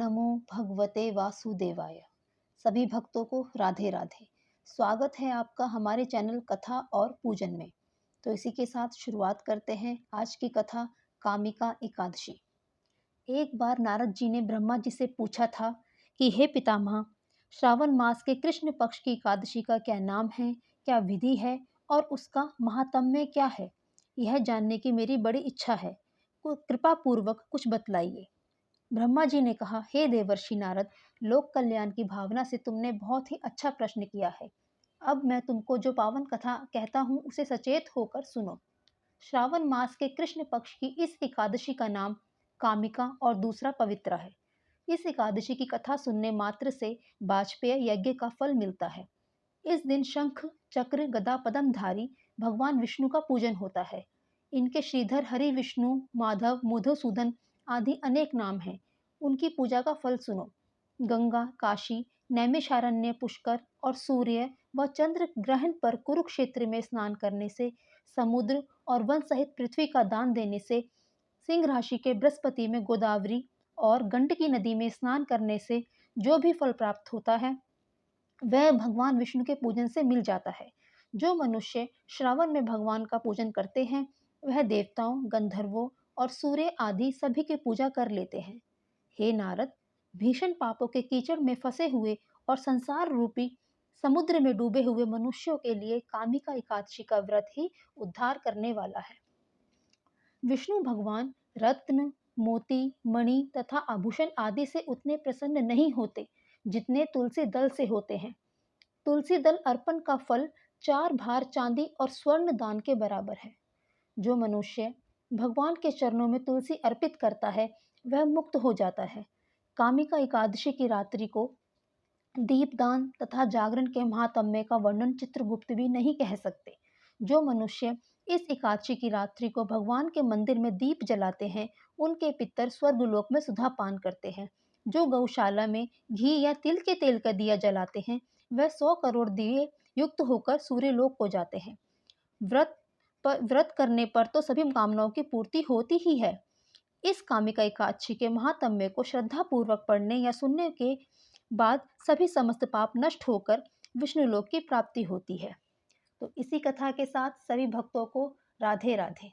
नमो भगवते वासुदेवाय। सभी भक्तों को राधे राधे। स्वागत है आपका हमारे चैनल कथा और पूजन में। तो इसी के साथ शुरुआत करते हैं आज की कथा कामिका एकादशी। एक बार नारद जी ने ब्रह्मा जी से पूछा था कि हे पितामह, श्रावण मास के कृष्ण पक्ष की एकादशी का क्या नाम है, क्या विधि है और उसका महात्म्य क्या है? यह जानने की मेरी बड़ी इच्छा है। कृपा पूर्वक कुछ बतलाइए। ब्रह्मा जी ने कहा, हे देवर्षि नारद, लोक कल्याण की भावना से तुमने बहुत ही अच्छा प्रश्न किया है। अब मैं तुमको जो पावन कथा कहता हूँ उसे सचेत होकर सुनो। श्रावण मास के कृष्ण पक्ष की इस एकादशी का नाम कामिका और दूसरा पवित्र है। इस एकादशी की कथा सुनने मात्र से वाजपेय यज्ञ का फल मिलता है। इस दिन शंख चक्र गदा पद्मधारी भगवान विष्णु का पूजन होता है। इनके श्रीधर, हरि, विष्णु, माधव, मधुसूदन आदि अनेक नाम हैं। उनकी पूजा का फल सुनो। गंगा, काशी, नैमिषारण्य, पुष्कर और सूर्य व चंद्र ग्रहण पर कुरुक्षेत्र में स्नान करने से, समुद्र और वन सहित पृथ्वी का दान देने से, सिंह राशि के बृहस्पति में गोदावरी और गंडकी नदी में स्नान करने से जो भी फल प्राप्त होता है वह भगवान विष्णु के पूजन से मिल जाता है। जो मनुष्य श्रावण में भगवान का पूजन करते हैं वह देवताओं, गंधर्वों और सूर्य आदि सभी की पूजा कर लेते हैं। हे नारद, भीषण पापों के कीचड़ में फंसे हुए और संसार रूपी समुद्र में डूबे हुए मनुष्यों के लिए कामिका एकादशी का व्रत ही उद्धार करने वाला है। विष्णु भगवान रत्न, मोती, मणि तथा आभूषण आदि से उतने प्रसन्न नहीं होते जितने तुलसी दल से होते हैं। तुलसी दल अर्पण का फल 4 भार चांदी और स्वर्ण दान के बराबर है। जो मनुष्य भगवान के चरणों में तुलसी अर्पित करता है वह मुक्त हो जाता है। कामिका एकादशी की रात्रि को दीपदान तथा जागरण के महात्म्य का वर्णन चित्रगुप्त भी नहीं कह सकते। जो मनुष्य इस एकादशी की रात्रि को भगवान के मंदिर में दीप जलाते हैं उनके पितर स्वर्गलोक में सुधा पान करते हैं। जो गौशाला में घी या तिल के तेल का दिया जलाते हैं वह 100 करोड़ दिए युक्त होकर सूर्यलोक को जाते हैं। व्रत करने पर तो सभी कामनाओं की पूर्ति होती ही है। इस कामिका एकादशी के महात्म्य को श्रद्धा पूर्वक पढ़ने या सुनने के बाद सभी समस्त पाप नष्ट होकर विष्णुलोक की प्राप्ति होती है। तो इसी कथा के साथ सभी भक्तों को राधे राधे।